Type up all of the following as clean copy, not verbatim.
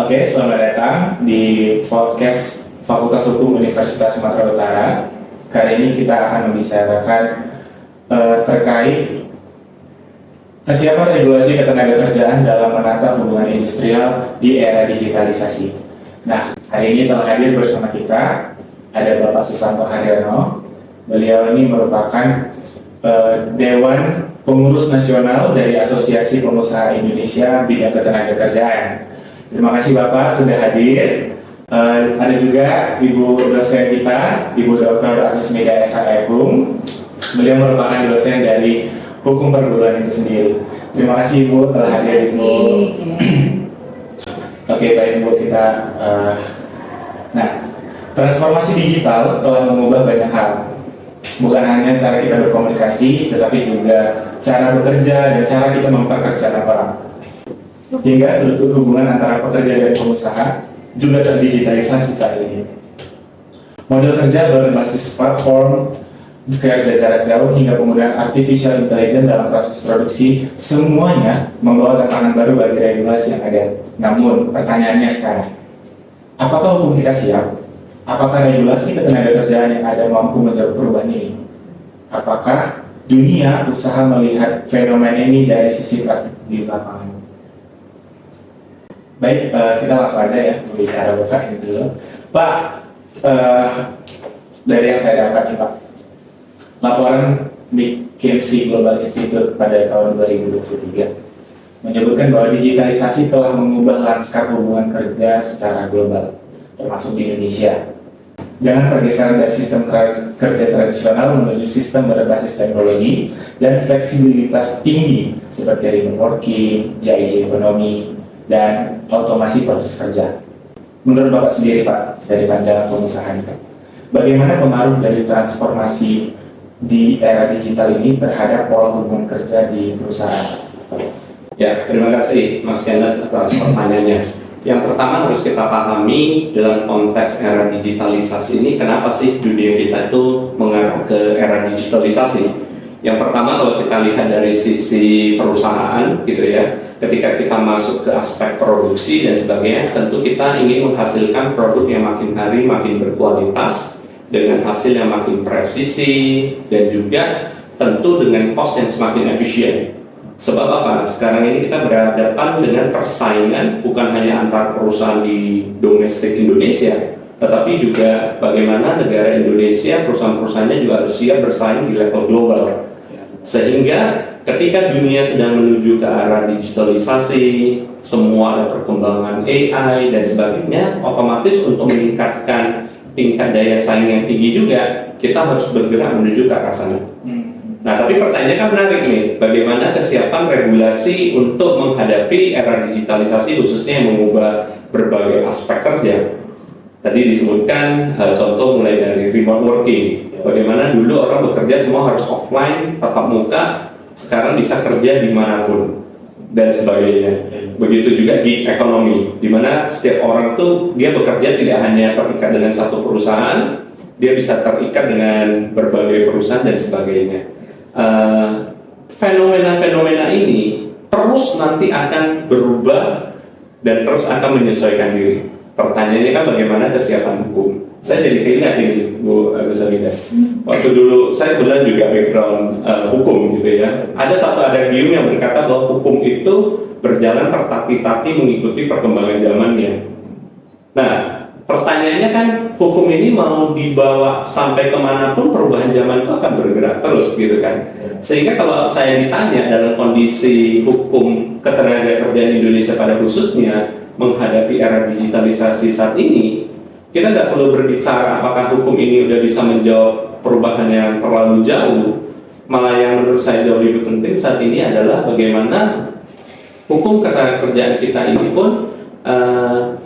Oke, selamat datang di podcast Fakultas Hukum Universitas Sumatera Utara. Kali ini kita akan membicarakan terkait kesiapan regulasi ketenagakerjaan dalam menata hubungan industrial di era digitalisasi. Nah, hari ini telah hadir bersama kita ada Bapak Susanto Haryono. Beliau ini merupakan Dewan Pengurus Nasional dari Asosiasi Pengusaha Indonesia Bidang Ketenagakerjaan. Terima kasih Bapak sudah hadir. Ada juga Ibu dosen kita, Ibu Dr. Agus Meda SHM. Beliau merupakan dosen dari Hukum Perguruan itu sendiri. Terima kasih Ibu telah hadir Ibu. Oke, baik Ibu, kita transformasi digital telah mengubah banyak hal. Bukan hanya cara kita berkomunikasi, tetapi juga cara bekerja dan cara kita memperkerjakan orang. Hingga struktur hubungan antara pekerja dan pengusaha juga terdigitalisasi saat ini. Model kerja berbasis platform, kerja jarak jauh, hingga penggunaan artificial intelligence dalam proses produksi, semuanya membawa tantangan baru bagi regulasi yang ada. Namun, pertanyaannya sekarang, apakah hukum kita siap? Apakah regulasi ketenagakerjaan yang ada mampu menjawab perubahan ini? Apakah dunia usaha melihat fenomena ini dari sisi praktik di lapangan? Baik, kita langsung aja ya berbicara Bapak ini dulu. Pak, dari yang saya dapat nih Pak, laporan McKinsey Global Institute pada tahun 2023 menyebutkan bahwa digitalisasi telah mengubah lanskap hubungan kerja secara global, termasuk di Indonesia. Dengan pergeseran dari sistem kerja tradisional menuju sistem berbasis teknologi dan fleksibilitas tinggi seperti remote working, GIG ekonomi, dan otomasi proses kerja. Menurut Bapak sendiri Pak, dari pandangan pengusaha Pak, bagaimana pengaruh dari transformasi di era digital ini terhadap pola hubungan kerja di perusahaan? Ya, terima kasih Mas Kenneth atas pertanyaannya. Yang pertama harus kita pahami dalam konteks era digitalisasi ini, kenapa sih dunia kita itu mengarah ke era digitalisasi? Yang pertama kalau kita lihat dari sisi perusahaan gitu ya, ketika kita masuk ke aspek produksi dan sebagainya, tentu kita ingin menghasilkan produk yang makin hari makin berkualitas dengan hasil yang makin presisi dan juga tentu dengan cost yang semakin efisien. Sebab apa? Sekarang ini kita berhadapan dengan persaingan bukan hanya antar perusahaan di domestik Indonesia, tetapi juga bagaimana negara Indonesia, perusahaan-perusahaannya juga harus siap bersaing di level global. Sehingga ketika dunia sedang menuju ke arah digitalisasi, semua ada perkembangan AI dan sebagainya, otomatis untuk meningkatkan tingkat daya saing yang tinggi juga, kita harus bergerak menuju ke arah sana. Nah, tapi pertanyaannya kan menarik nih, bagaimana kesiapan regulasi untuk menghadapi era digitalisasi khususnya yang mengubah berbagai aspek kerja. Tadi disebutkan contoh mulai dari remote working, bagaimana dulu orang bekerja semua harus offline, tatap muka, sekarang bisa kerja dimanapun dan sebagainya. Begitu juga gig ekonomi, di mana setiap orang tuh dia bekerja tidak hanya terikat dengan satu perusahaan, dia bisa terikat dengan berbagai perusahaan dan sebagainya. Fenomena-fenomena ini terus nanti akan berubah dan terus akan menyesuaikan diri. Pertanyaannya kan bagaimana kesiapan hukum? Saya jadi keingat ini Bu Agus Meda. Waktu dulu saya kebetulan juga background hukum gitu ya. Ada satu adegium yang berkata bahwa hukum itu berjalan tertati-tati mengikuti perkembangan zamannya. Nah, pertanyaannya kan hukum ini mau dibawa sampai kemanapun perubahan zaman itu akan bergerak terus gitu kan. Sehingga kalau saya ditanya dalam kondisi hukum ketenagakerjaan Indonesia pada khususnya menghadapi era digitalisasi saat ini, kita nggak perlu berbicara apakah hukum ini udah bisa menjawab perubahan yang terlalu jauh. Malah yang menurut saya jauh lebih penting saat ini adalah bagaimana hukum ketenagakerjaan kita ini pun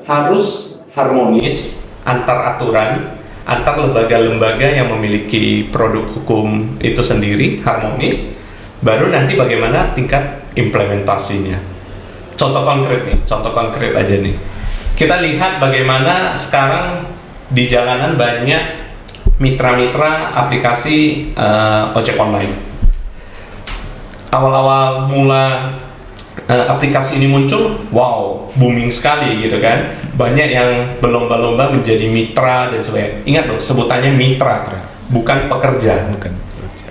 harus harmonis antar aturan, antar lembaga-lembaga yang memiliki produk hukum itu sendiri harmonis, baru nanti bagaimana tingkat implementasinya. Contoh konkret aja nih. Kita lihat bagaimana sekarang di jalanan banyak mitra-mitra aplikasi ojek online. Awal-awal mula aplikasi ini muncul, wow, booming sekali gitu kan. Banyak yang berlomba-lomba menjadi mitra dan sebagainya. Ingat loh, sebutannya mitra, bukan pekerja. Bukan.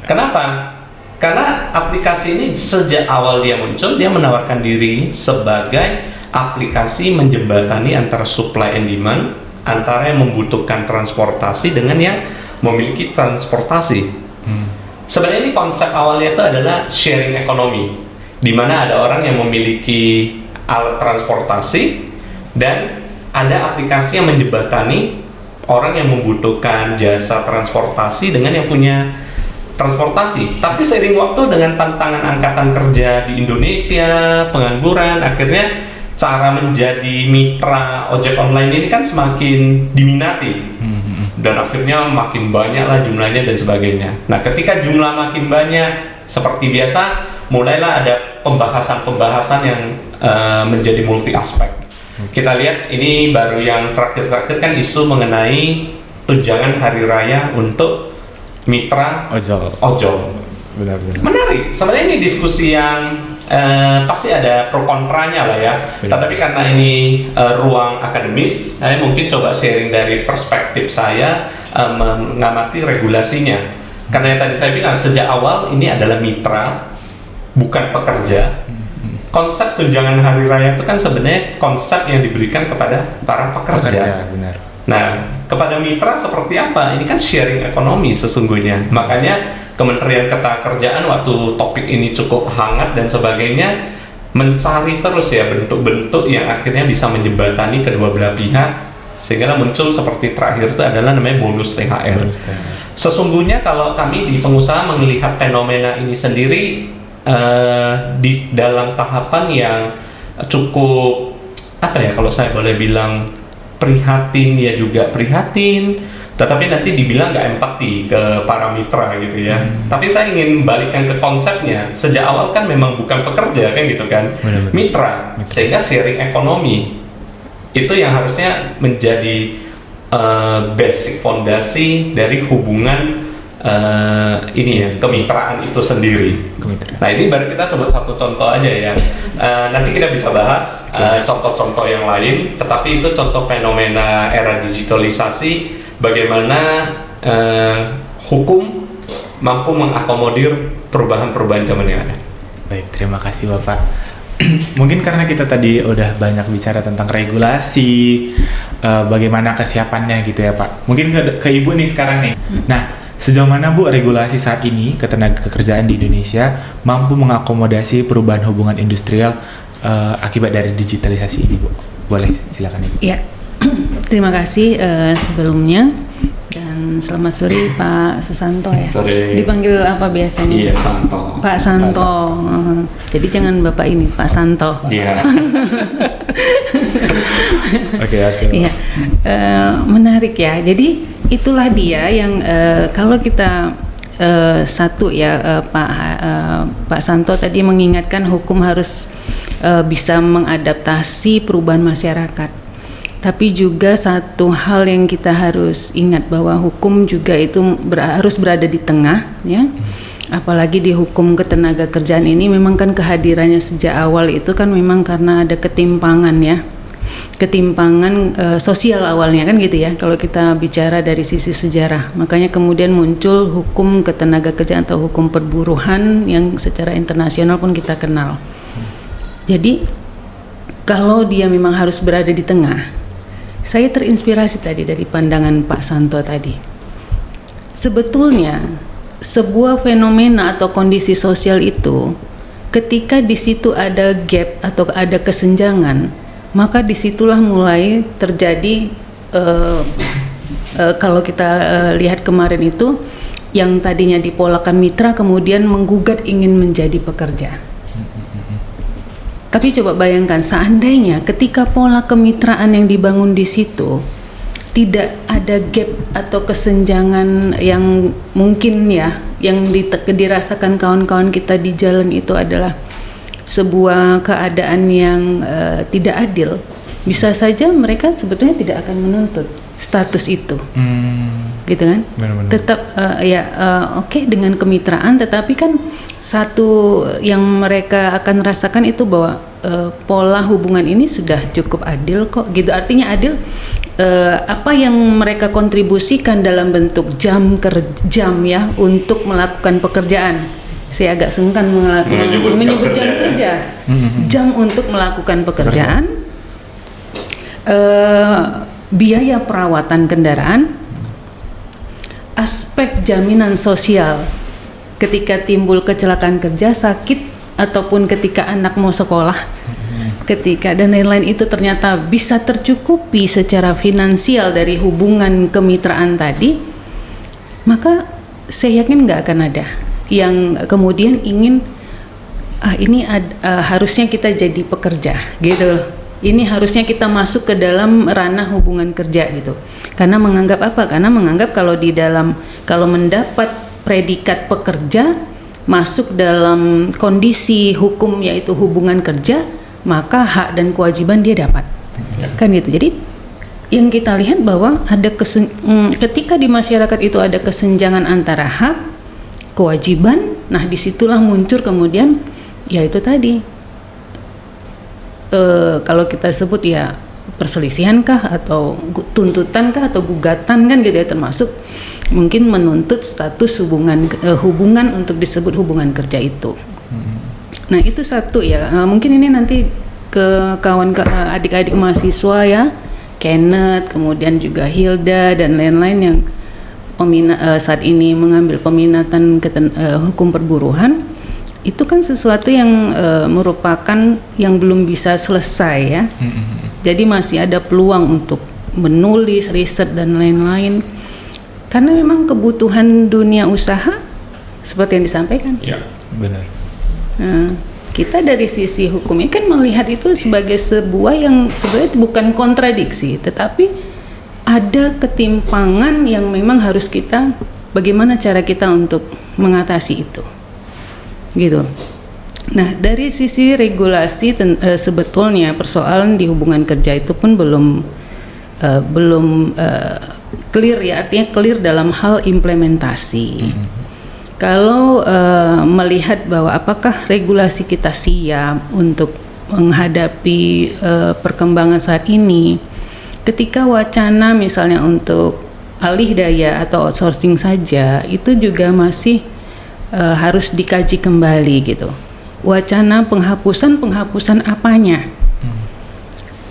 Kenapa? Karena aplikasi ini sejak awal dia muncul, dia menawarkan diri sebagai aplikasi menjembatani antara supply and demand, antara yang membutuhkan transportasi dengan yang memiliki transportasi. Sebenarnya ini konsep awalnya itu adalah sharing ekonomi, di mana ada orang yang memiliki alat transportasi dan ada aplikasi yang menjembatani orang yang membutuhkan jasa transportasi dengan yang punya transportasi. Tapi seiring waktu dengan tantangan angkatan kerja di Indonesia, pengangguran, akhirnya cara menjadi mitra ojek online ini kan semakin diminati. Dan akhirnya makin banyak lah jumlahnya dan sebagainya. Nah, ketika jumlah makin banyak, seperti biasa, mulailah ada pembahasan-pembahasan yang menjadi multi aspek. Kita lihat ini baru yang terakhir-terakhir kan isu mengenai tunjangan hari raya untuk mitra ojol. Benar-benar. Menarik. Sebenarnya ini diskusi yang pasti ada pro kontranya lah ya. Tetapi karena ini ruang akademis, saya mungkin coba sharing dari perspektif saya mengamati regulasinya. Karena yang tadi saya bilang sejak awal ini adalah mitra, bukan pekerja. Konsep tunjangan hari raya itu kan sebenarnya konsep yang diberikan kepada para pekerja. Benar. Nah, kepada mitra seperti apa? Ini kan sharing ekonomi sesungguhnya. Makanya Kementerian Ketenagakerjaan waktu topik ini cukup hangat dan sebagainya mencari terus ya bentuk-bentuk yang akhirnya bisa menjembatani kedua belah pihak sehingga muncul seperti terakhir itu adalah namanya bonus THR. Sesungguhnya kalau kami di pengusaha melihat fenomena ini sendiri di dalam tahapan yang cukup apa ya kalau saya boleh bilang prihatin ya juga prihatin, tetapi nanti dibilang nggak empati ke para mitra gitu ya. Tapi saya ingin balikan ke konsepnya. Sejak awal kan memang bukan pekerja kan gitu kan, mitra. Sehingga sharing ekonomi itu yang harusnya menjadi basic fondasi dari hubungan ini ya kemitraan itu sendiri. Nah ini baru kita sebut satu contoh aja ya. Nanti kita bisa bahas contoh-contoh yang lain. Tetapi itu contoh fenomena era digitalisasi. Bagaimana hukum mampu mengakomodir perubahan-perubahan zaman yang ada. Baik, terima kasih Bapak. Mungkin karena kita tadi udah banyak bicara tentang regulasi, bagaimana kesiapannya gitu ya Pak. Mungkin ke Ibu nih sekarang nih. Nah, sejauh mana Bu regulasi saat ini ketenagakerjaan di Indonesia mampu mengakomodasi perubahan hubungan industrial akibat dari digitalisasi ini Bu? Boleh silakan Ibu. Ya, terima kasih sebelumnya dan selamat sore Pak Susanto ya. Sore. Dipanggil apa biasanya? Iya, Santo. Pak Santo. Jadi jangan Bapak ini, Pak Santo. Iya. Oke. Iya, menarik ya. Jadi itulah dia yang kalau kita satu ya Pak Santo tadi mengingatkan hukum harus bisa mengadaptasi perubahan masyarakat. Tapi juga satu hal yang kita harus ingat bahwa hukum juga itu harus berada di tengah ya. Apalagi di hukum ketenagakerjaan ini memang kan kehadirannya sejak awal itu kan memang karena ada ketimpangan ya. Ketimpangan sosial awalnya kan gitu ya kalau kita bicara dari sisi sejarah. Makanya kemudian muncul hukum ketenagakerjaan atau hukum perburuhan yang secara internasional pun kita kenal. Jadi kalau dia memang harus berada di tengah, saya terinspirasi tadi dari pandangan Pak Santo tadi. Sebetulnya sebuah fenomena atau kondisi sosial itu ketika di situ ada gap atau ada kesenjangan, maka disitulah mulai terjadi kalau kita lihat kemarin itu yang tadinya dipolakan mitra kemudian menggugat ingin menjadi pekerja. Tapi coba bayangkan seandainya ketika pola kemitraan yang dibangun di situ tidak ada gap atau kesenjangan yang mungkin ya yang dirasakan kawan-kawan kita di jalan itu adalah sebuah keadaan yang tidak adil, bisa saja mereka sebetulnya tidak akan menuntut status itu. gitu kan? Benar-benar. Tetap oke dengan kemitraan, tetapi kan satu yang mereka akan rasakan itu bahwa pola hubungan ini sudah cukup adil kok, gitu. Artinya adil, apa yang mereka kontribusikan dalam bentuk jam ya untuk melakukan pekerjaan. Saya agak sungkan menyebut jam kerja, jam untuk melakukan pekerjaan, biaya perawatan kendaraan, aspek jaminan sosial ketika timbul kecelakaan kerja, sakit, ataupun ketika anak mau sekolah, ketika dan lain-lain, itu ternyata bisa tercukupi secara finansial dari hubungan kemitraan tadi, maka saya yakin nggak akan ada yang kemudian ingin harusnya kita jadi pekerja gitu. Ini harusnya kita masuk ke dalam ranah hubungan kerja gitu. Karena menganggap apa? Karena menganggap kalau mendapat predikat pekerja masuk dalam kondisi hukum yaitu hubungan kerja, maka hak dan kewajiban dia dapat. Kan gitu. Jadi yang kita lihat bahwa ada ketika di masyarakat itu ada kesenjangan antara hak, kewajiban, nah disitulah muncul kemudian ya itu tadi kalau kita sebut ya perselisihan kah atau tuntutan kah atau gugatan kan gitu ya, termasuk mungkin menuntut status hubungan untuk disebut hubungan kerja itu. Nah itu satu ya, mungkin ini nanti ke adik-adik mahasiswa ya, Kenneth, kemudian juga Hilda dan lain-lain yang saat ini mengambil peminatan hukum perburuhan, itu kan sesuatu yang merupakan yang belum bisa selesai ya. Jadi masih ada peluang untuk menulis, riset dan lain-lain. Karena memang kebutuhan dunia usaha seperti yang disampaikan. Ya, benar. Nah, kita dari sisi hukum ini kan melihat itu sebagai sebuah yang sebenarnya bukan kontradiksi, tetapi ada ketimpangan yang memang harus bagaimana cara kita untuk mengatasi itu, gitu. Nah dari sisi regulasi sebetulnya persoalan di hubungan kerja itu pun belum clear ya, artinya clear dalam hal implementasi. Kalau melihat bahwa apakah regulasi kita siap untuk menghadapi perkembangan saat ini, ketika wacana misalnya untuk alih daya atau outsourcing saja itu juga masih harus dikaji kembali gitu. Wacana penghapusan apanya?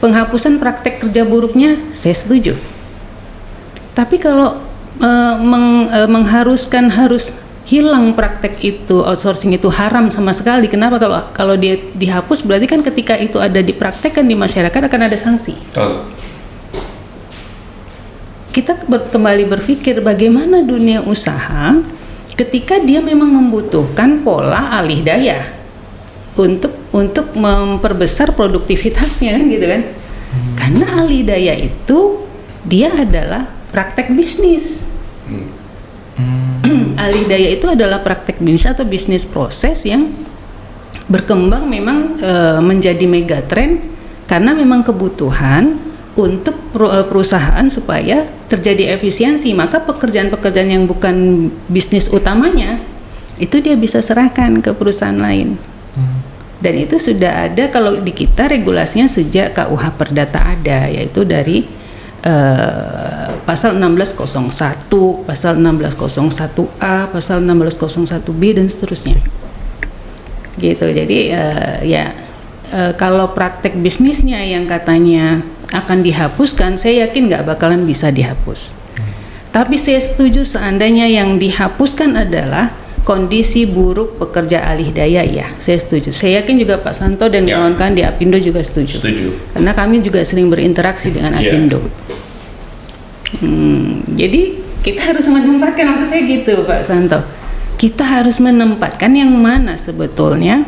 Penghapusan praktek kerja buruknya saya setuju. Tapi kalau mengharuskan harus hilang praktek itu, outsourcing itu haram sama sekali. Kenapa? Kalau dia dihapus berarti kan ketika itu ada dipraktekkan di masyarakat akan ada sanksi. Kita kembali berpikir bagaimana dunia usaha ketika dia memang membutuhkan pola alih daya untuk memperbesar produktivitasnya kan gitu kan. Karena alih daya itu dia adalah praktek bisnis. Alih daya itu adalah praktek bisnis atau bisnis proses yang berkembang memang menjadi megatrend karena memang kebutuhan untuk perusahaan supaya terjadi efisiensi, maka pekerjaan-pekerjaan yang bukan bisnis utamanya itu dia bisa serahkan ke perusahaan lain. Dan itu sudah ada kalau di kita regulasinya sejak KUH Perdata ada, yaitu dari pasal 1601, pasal 1601A, pasal 1601B dan seterusnya. Gitu. Jadi kalau praktek bisnisnya yang katanya akan dihapuskan, saya yakin nggak bakalan bisa dihapus. Tapi saya setuju seandainya yang dihapuskan adalah kondisi buruk pekerja alih daya, ya saya setuju. Saya yakin juga Pak Santo dan kawan-kawan di Apindo juga setuju. Karena kami juga sering berinteraksi dengan Apindo. Jadi kita harus menempatkan, maksud saya gitu Pak Santo. Kita harus menempatkan yang mana sebetulnya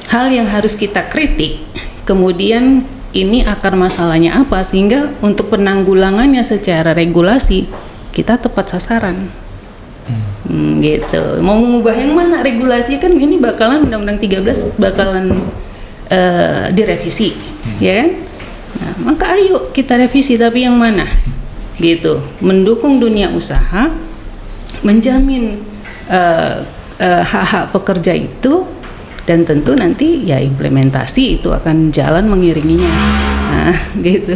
hal yang harus kita kritik, kemudian ini akar masalahnya apa, sehingga untuk penanggulangannya secara regulasi kita tepat sasaran. Gitu. Mau mengubah yang mana regulasi kan ini bakalan Undang-Undang 13 bakalan direvisi, ya kan? Nah, maka ayo kita revisi, tapi yang mana? gitu, mendukung dunia usaha, menjamin hak-hak pekerja itu, dan tentu nanti ya implementasi itu akan jalan mengiringinya. Nah, gitu.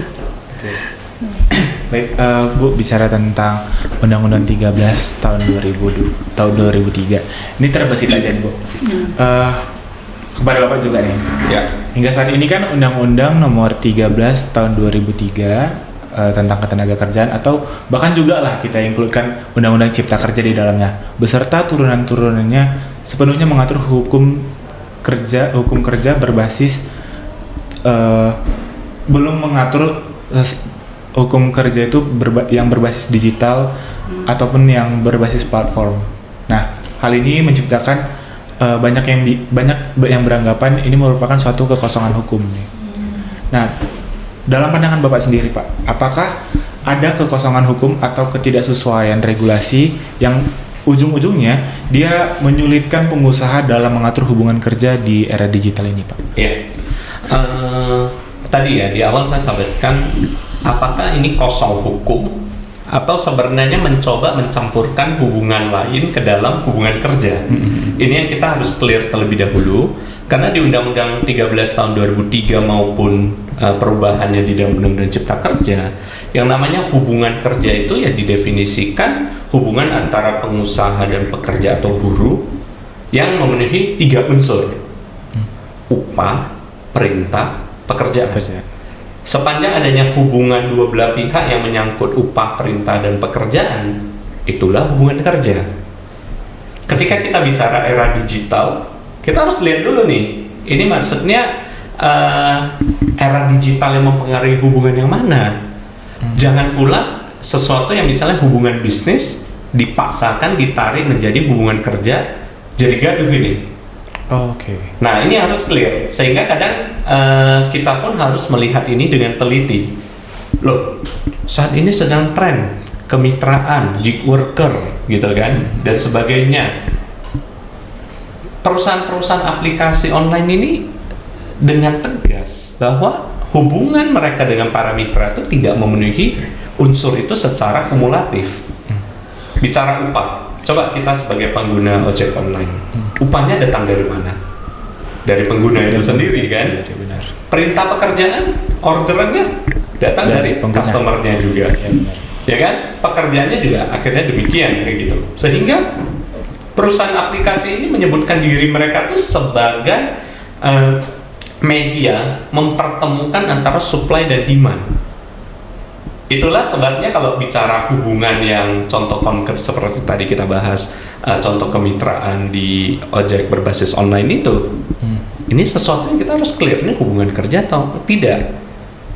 Baik, Bu, bicara tentang Undang-Undang 13 tahun 2003. Ini terbesit aja nih, Bu. Kepada Bapak juga nih. Ya. Hingga saat ini kan Undang-Undang nomor 13 tahun 2003 tentang ketenaga kerjaan, atau bahkan juga lah kita includekan Undang-Undang Cipta Kerja di dalamnya, beserta turunan-turunannya sepenuhnya mengatur hukum kerja berbasis belum mengatur hukum kerja itu yang berbasis digital ataupun yang berbasis platform. Nah, hal ini menciptakan banyak yang beranggapan ini merupakan suatu kekosongan hukum nih. Nah, dalam pandangan Bapak sendiri, Pak, apakah ada kekosongan hukum atau ketidaksesuaian regulasi yang ujung-ujungnya dia menyulitkan pengusaha dalam mengatur hubungan kerja di era digital ini, Pak? Iya. Tadi ya di awal saya sampaikan, apakah ini kosong hukum atau sebenarnya mencoba mencampurkan hubungan lain ke dalam hubungan kerja. Ini yang kita harus clear terlebih dahulu, karena di Undang-Undang 13 tahun 2003 maupun perubahannya di dalam Undang-Undang Cipta Kerja, yang namanya hubungan kerja itu ya didefinisikan hubungan antara pengusaha dan pekerja atau buruh yang memenuhi 3 unsur: upah, perintah, pekerjaan. Sepanjang adanya hubungan dua belah pihak yang menyangkut upah, perintah, dan pekerjaan, itulah hubungan kerja. Ketika kita bicara era digital, kita harus lihat dulu nih, ini maksudnya era digital yang mempengaruhi hubungan yang mana. Jangan pula sesuatu yang misalnya hubungan bisnis dipaksakan ditarik menjadi hubungan kerja, jadi gaduh ini. Oke. Nah, ini harus clear, sehingga kadang kita pun harus melihat ini dengan teliti. Loh, saat ini sedang tren kemitraan, gig worker, gitu kan, dan sebagainya. Perusahaan-perusahaan aplikasi online ini dengan tegas bahwa hubungan mereka dengan para mitra itu tidak memenuhi unsur itu secara kumulatif. Bicara upah, coba kita sebagai pengguna ojek online, upahnya datang dari mana? Dari pengguna itu sendiri kan? Benar. Perintah pekerjaan, orderannya datang dari customer-nya juga, ya kan? Pekerjaannya juga akhirnya demikian kayak gitu. Sehingga perusahaan aplikasi ini menyebutkan diri mereka tuh sebagai media mempertemukan antara supply dan demand. Itulah sebabnya kalau bicara hubungan yang contoh konkret seperti tadi kita bahas, contoh kemitraan di ojek berbasis online itu, ini sesuatu yang kita harus clear, ini hubungan kerja atau tidak.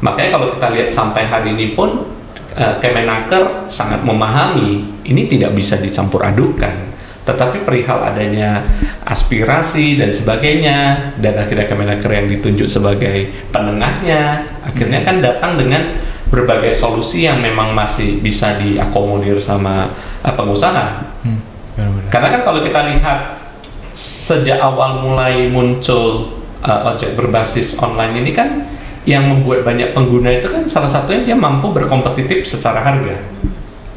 Makanya kalau kita lihat sampai hari ini pun Kemenaker sangat memahami ini tidak bisa dicampur adukan. Tetapi perihal adanya aspirasi dan sebagainya, dan akhirnya Kemenaker yang ditunjuk sebagai penengahnya, akhirnya kan datang dengan berbagai solusi yang memang masih bisa diakomodir sama pengusaha. Karena kan kalau kita lihat sejak awal mulai muncul ojek berbasis online ini kan, yang membuat banyak pengguna itu kan salah satunya dia mampu berkompetitif secara harga.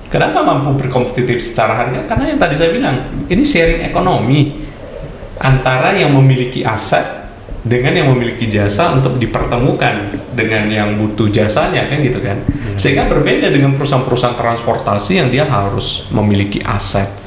Kenapa mampu berkompetitif secara harga? Karena yang tadi saya bilang, ini sharing ekonomi antara yang memiliki aset dengan yang memiliki jasa untuk dipertemukan dengan yang butuh jasanya, kan gitu kan. Sehingga berbeda dengan perusahaan-perusahaan transportasi yang dia harus memiliki aset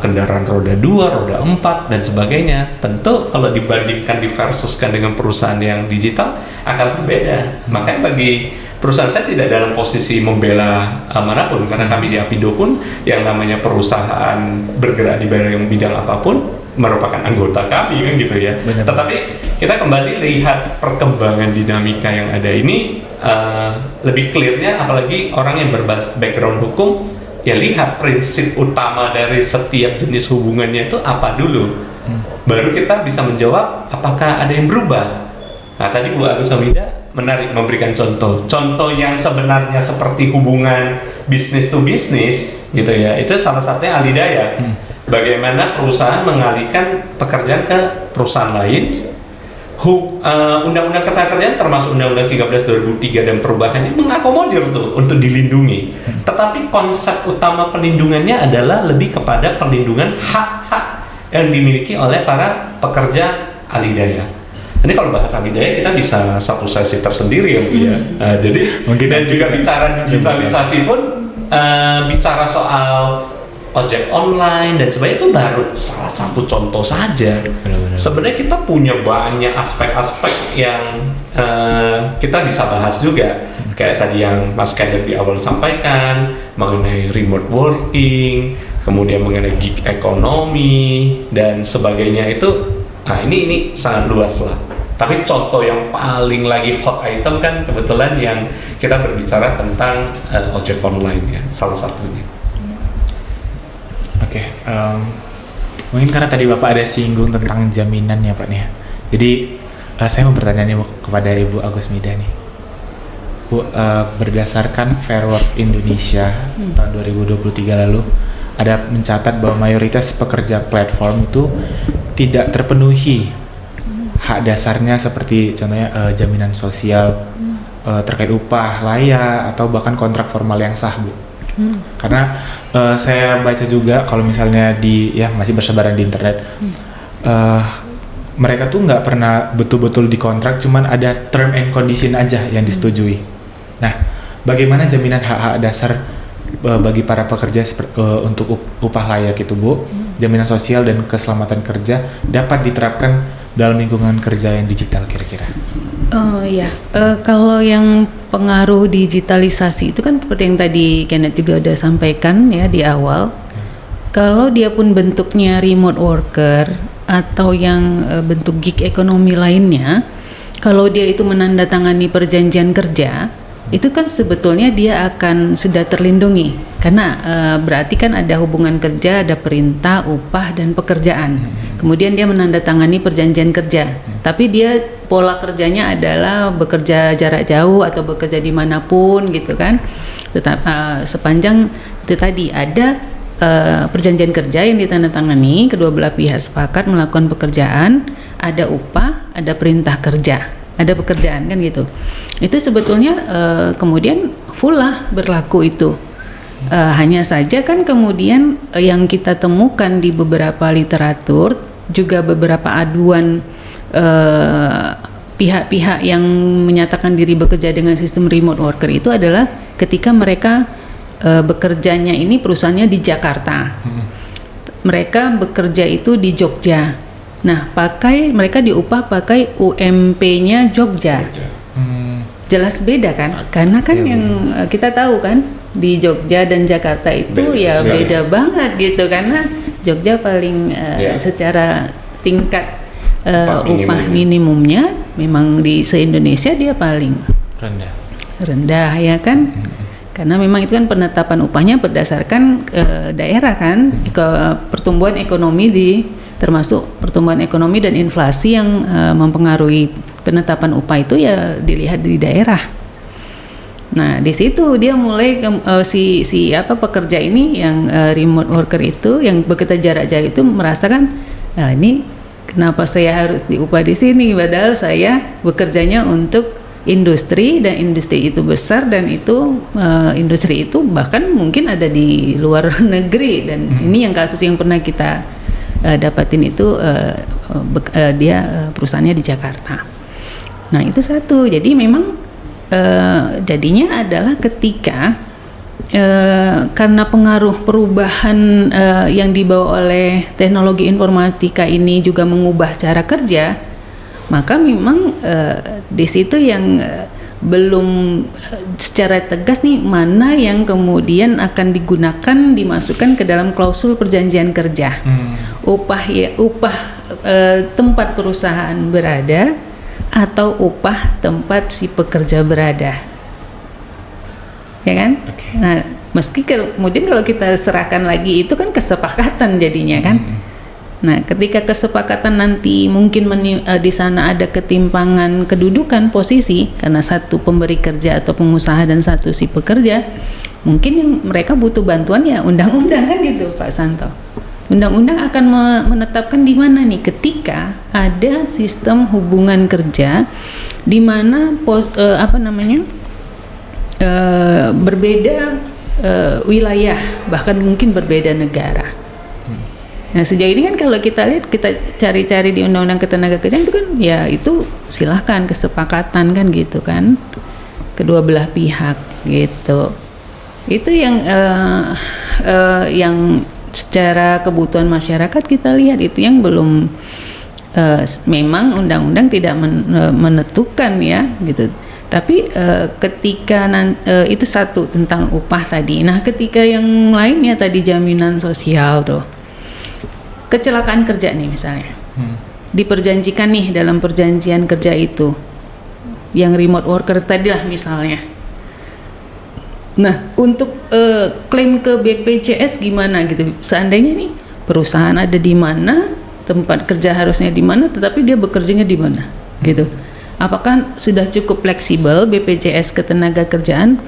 kendaraan roda 2, roda 4 dan sebagainya. Tentu kalau dibandingkan diversuskan dengan perusahaan yang digital akan berbeda. Makanya bagi perusahaan saya tidak dalam posisi membela manapun, karena kami di Apindo pun yang namanya perusahaan bergerak di bidang apapun merupakan anggota kami, kan gitu ya. Benar. Tetapi kita kembali lihat perkembangan dinamika yang ada ini, lebih clearnya apalagi orang yang berbasis background hukum, ya lihat prinsip utama dari setiap jenis hubungannya itu apa dulu. Baru kita bisa menjawab apakah ada yang berubah. Nah, tadi Bu Agus Hamida menarik memberikan contoh yang sebenarnya seperti hubungan bisnis to bisnis gitu ya, itu salah satunya Alidaya. Bagaimana perusahaan mengalihkan pekerjaan ke perusahaan lain, Undang-Undang Ketenagakerjaan termasuk Undang-Undang 13 2003 dan perubahannya mengakomodir tuh untuk dilindungi. Tetapi konsep utama pelindungannya adalah lebih kepada perlindungan hak-hak yang dimiliki oleh para pekerja alih daya. Ini kalau bahasa alih daya kita bisa satu sesi tersendiri ya Bu ya. Jadi Mungkin dan juga bicara digitalisasi pun bicara soal ojek online dan sebagainya itu baru salah satu contoh saja. Benar-benar. Sebenarnya kita punya banyak aspek-aspek yang kita bisa bahas juga. Kayak tadi yang Mas Kenneth di awal sampaikan mengenai remote working, kemudian mengenai gig ekonomi dan sebagainya itu. Nah ini sangat luas lah. Tapi contoh yang paling lagi hot item kan kebetulan yang kita berbicara tentang ojek online ya, salah satunya. Oke, mungkin karena tadi Bapak ada singgung tentang jaminan ya Pak nih. Jadi saya mau bertanya nih Bu, kepada Ibu Agusmida nih. Bu, berdasarkan Fair Work Indonesia tahun 2023 lalu ada mencatat bahwa mayoritas pekerja platform itu tidak terpenuhi hak dasarnya seperti contohnya jaminan sosial terkait upah layak atau bahkan kontrak formal yang sah Bu. Karena saya baca juga kalau misalnya masih bersebaran di internet, mereka tuh nggak pernah betul-betul dikontrak, cuman ada term and condition aja yang disetujui. Nah, bagaimana jaminan hak-hak dasar bagi para pekerja untuk upah layak itu Bu, jaminan sosial dan keselamatan kerja dapat diterapkan dalam lingkungan kerja yang digital kira-kira? Oh ya, kalau yang pengaruh digitalisasi itu kan seperti yang tadi Kenneth juga udah sampaikan ya di awal. Kalau dia pun bentuknya remote worker atau yang bentuk gig ekonomi lainnya, kalau dia itu menandatangani perjanjian kerja, itu kan sebetulnya dia akan sudah terlindungi karena berarti kan ada hubungan kerja, ada perintah, upah dan pekerjaan. Kemudian dia menandatangani perjanjian kerja, tapi dia pola kerjanya adalah bekerja jarak jauh atau bekerja dimanapun gitu kan. Tetap sepanjang itu tadi ada perjanjian kerja yang ditandatangani, kedua belah pihak sepakat melakukan pekerjaan, ada upah, ada perintah kerja, ada pekerjaan kan gitu. Itu sebetulnya kemudian full lah berlaku itu. Hanya saja kan kemudian yang kita temukan di beberapa literatur juga beberapa aduan pihak-pihak yang menyatakan diri bekerja dengan sistem remote worker itu adalah ketika mereka bekerjanya ini perusahaannya di Jakarta, mereka bekerja itu di Jogja. Nah, mereka diupah pakai UMP-nya Jogja. Jelas beda kan? Karena kan yang kita tahu kan di Jogja dan Jakarta itu beda banget gitu, karena Jogja paling secara tingkat upah minimumnya memang di se-Indonesia dia paling rendah ya kan? Karena memang itu kan penetapan upahnya berdasarkan daerah kan, pertumbuhan ekonomi termasuk pertumbuhan ekonomi dan inflasi yang mempengaruhi penetapan upah itu ya dilihat di daerah. Nah di situ dia mulai pekerja ini yang remote worker itu yang bekerja jarak jauh itu merasakan, nah ini kenapa saya harus diupah di sini padahal saya bekerjanya untuk industri dan industri itu besar dan itu industri itu bahkan mungkin ada di luar negeri dan ini yang kasus yang pernah kita dapatin itu dia perusahaannya di Jakarta. Nah itu satu, jadi memang jadinya adalah ketika karena pengaruh perubahan yang dibawa oleh teknologi informatika ini juga mengubah cara kerja, maka memang di situ yang belum secara tegas nih mana yang kemudian akan digunakan dimasukkan ke dalam klausul perjanjian kerja. Upah tempat perusahaan berada atau upah tempat si pekerja berada, ya kan? Okay. Nah, meski kemudian kalau kita serahkan lagi itu kan kesepakatan jadinya kan. Nah, ketika kesepakatan nanti mungkin di sana ada ketimpangan kedudukan posisi karena satu pemberi kerja atau pengusaha dan satu si pekerja, mungkin yang mereka butuh bantuan ya undang-undang kan gitu Pak Santo. Undang-undang akan menetapkan di mana nih ketika ada sistem hubungan kerja di mana berbeda wilayah, bahkan mungkin berbeda negara. Nah, sejauh ini kan kalau kita lihat, kita cari-cari di Undang-Undang Ketenagakerjaan itu kan ya itu silahkan kesepakatan kan gitu kan, kedua belah pihak gitu. Itu yang secara kebutuhan masyarakat kita lihat itu yang belum, memang undang-undang tidak menentukan ya gitu. Tapi ketika itu satu tentang upah tadi. Nah, ketika yang lainnya tadi jaminan sosial tuh, kecelakaan kerja nih misalnya, diperjanjikan nih dalam perjanjian kerja itu, yang remote worker tadi lah misalnya. Nah, untuk klaim ke BPJS gimana gitu? Seandainya nih perusahaan ada di mana, tempat kerja harusnya di mana, tetapi dia bekerjanya di mana, gitu. Apakah sudah cukup fleksibel BPJS Ketenagakerjaan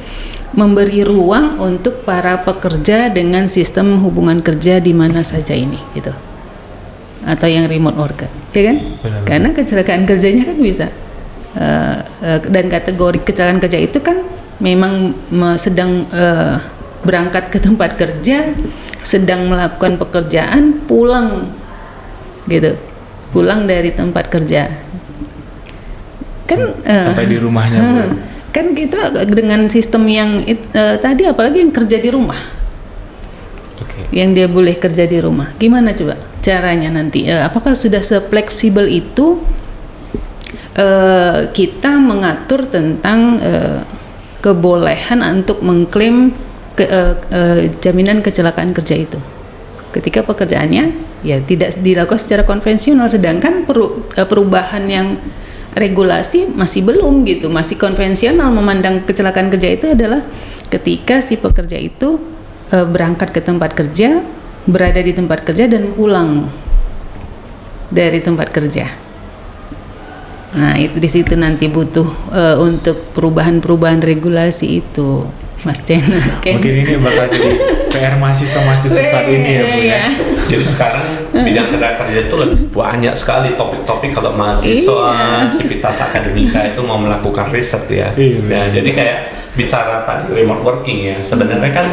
memberi ruang untuk para pekerja dengan sistem hubungan kerja di mana saja ini, gitu? Atau yang remote worker, ya kan? Benar. Karena kecelakaan kerjanya kan bisa, dan kategori kecelakaan kerja itu kan memang sedang berangkat ke tempat kerja, sedang melakukan pekerjaan, pulang gitu, pulang dari tempat kerja kan, sampai di rumahnya. kan kita dengan sistem yang tadi, apalagi yang kerja di rumah, yang dia boleh kerja di rumah, gimana coba caranya nanti? Apakah sudah se-fleksibel itu kita mengatur tentang kebolehan untuk mengklaim jaminan kecelakaan kerja itu ketika pekerjaannya ya tidak dilakukan secara konvensional, sedangkan perubahan yang regulasi masih belum gitu, masih konvensional memandang kecelakaan kerja itu adalah ketika si pekerja itu berangkat ke tempat kerja, berada di tempat kerja dan pulang dari tempat kerja. Nah, itu di situ nanti butuh untuk perubahan-perubahan regulasi itu, Mas Chen. Okay. Mungkin ini bakal jadi PR mahasiswa saat ini ya, Bu ya. Jadi sekarang bidang tenaga kerja itu banyak sekali topik-topik kalau mahasiswa Civitas Akademika itu mau melakukan riset ya. Nah, jadi kayak bicara tadi remote working ya, sebenarnya kan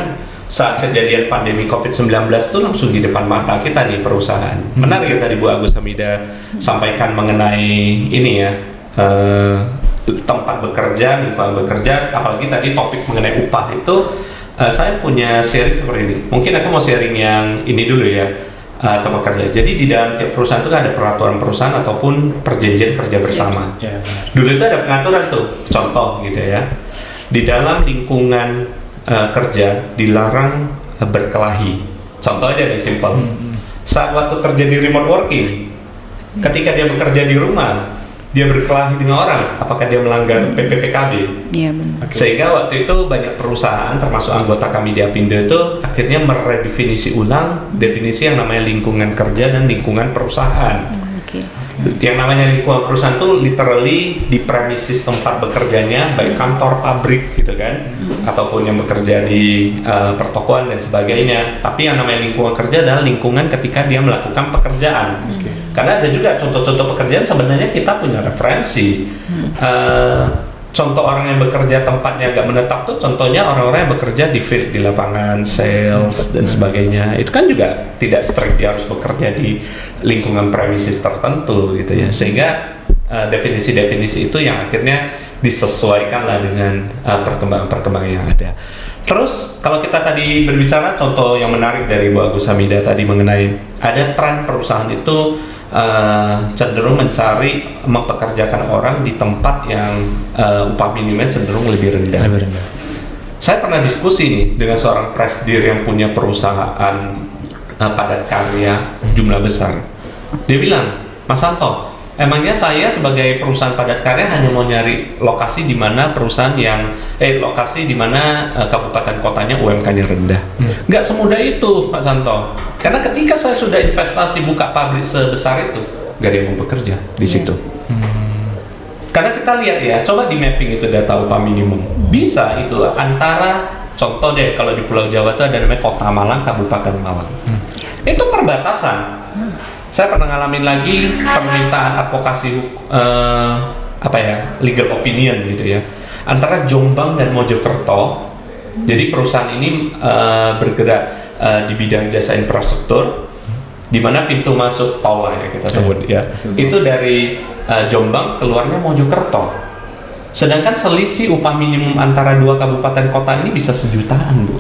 saat kejadian pandemi COVID-19 itu langsung di depan mata kita nih perusahaan. Menarik ya tadi Bu Agus Hamida sampaikan mengenai ini ya, tempat bekerja, lingkungan bekerja, apalagi tadi topik mengenai upah itu. Saya punya sharing seperti ini. Mungkin aku mau sharing yang ini dulu ya, tempat kerja. Jadi di dalam tiap perusahaan itu ada peraturan perusahaan ataupun perjanjian kerja bersama. Ya, Dulu itu ada pengaturan tuh, contoh gitu ya. Di dalam lingkungan kerja dilarang berkelahi. Contoh aja nih simple. Saat waktu terjadi remote working, ketika dia bekerja di rumah, dia berkelahi dengan orang, apakah dia melanggar PPPKB? Iya benar. Sehingga waktu itu banyak perusahaan, termasuk anggota kami di Apindo itu akhirnya meredefinisi ulang definisi yang namanya lingkungan kerja dan lingkungan perusahaan. Yang namanya lingkungan perusahaan itu literally di premises tempat bekerjanya, baik kantor, pabrik gitu kan, ataupun yang bekerja di pertokoan dan sebagainya. Tapi yang namanya lingkungan kerja adalah lingkungan ketika dia melakukan pekerjaan. Karena ada juga contoh-contoh pekerjaan sebenarnya kita punya referensi. Contoh orang yang bekerja tempatnya agak menetap tuh contohnya orang-orang yang bekerja di field, di lapangan, sales dan sebagainya. Itu kan juga tidak strict dia harus bekerja di lingkungan premises tertentu gitu ya. Sehingga definisi-definisi itu yang akhirnya disesuaikan lah dengan perkembangan-perkembangan yang ada. Terus kalau kita tadi berbicara contoh yang menarik dari Bu Agus Hamida tadi mengenai ada tren perusahaan itu cenderung mencari mempekerjakan orang di tempat yang upah minimumnya cenderung lebih rendah. Saya pernah diskusi nih dengan seorang presidir yang punya perusahaan padat karya jumlah besar. Dia bilang, Mas Santo, emangnya saya sebagai perusahaan padat karya hanya mau nyari lokasi di mana perusahaan yang lokasi di mana kabupaten kotanya UMK-nya rendah. Nggak semudah itu, Pak Santo. Karena ketika saya sudah investasi buka pabrik sebesar itu, nggak ada yang mau bekerja di situ. Karena kita lihat ya, coba di mapping itu data upah minimum. Bisa itu antara Contoh deh, kalau di Pulau Jawa itu ada namanya Kota Malang, Kabupaten Malang. Itu perbatasan. Saya pernah ngalamin lagi permintaan advokasi legal opinion gitu ya, antara Jombang dan Mojokerto. Jadi perusahaan ini bergerak di bidang jasa infrastruktur, di mana pintu masuk tol lah ya kita sebut ya. Itu dari Jombang keluarnya Mojokerto. Sedangkan selisih upah minimum antara dua kabupaten kota ini bisa 1 jutaan, Bu.